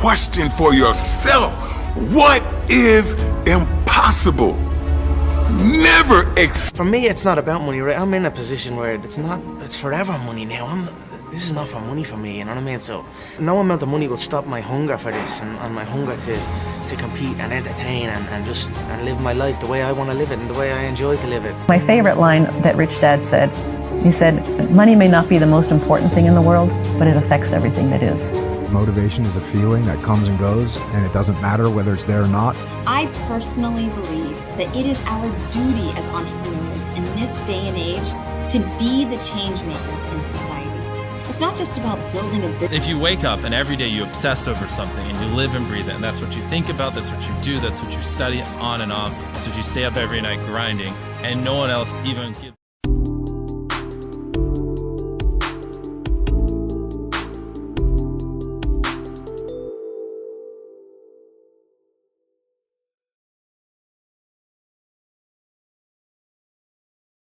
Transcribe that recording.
question for yourself. What is impossible? Never For me, it's not about money, right? I'm in a position where it's forever money now. This is not for money for me, you know what I mean? So no amount of money will stop my hunger for this and my hunger to compete and entertain and live my life the way I want to live it and the way I enjoy to live it. My favorite line that Rich Dad said, he said, money may not be the most important thing in the world, but it affects everything that is. Motivation is a feeling that comes and goes, and it doesn't matter whether it's there or not. I personally believe that it is our duty as entrepreneurs in this day and age to be the change makers in society. It's not just about building a business. If you wake up and every day you obsess over something and you live and breathe it, and that's what you think about, that's what you do, that's what you study on and off, that's what you stay up every night grinding, and no one else even gives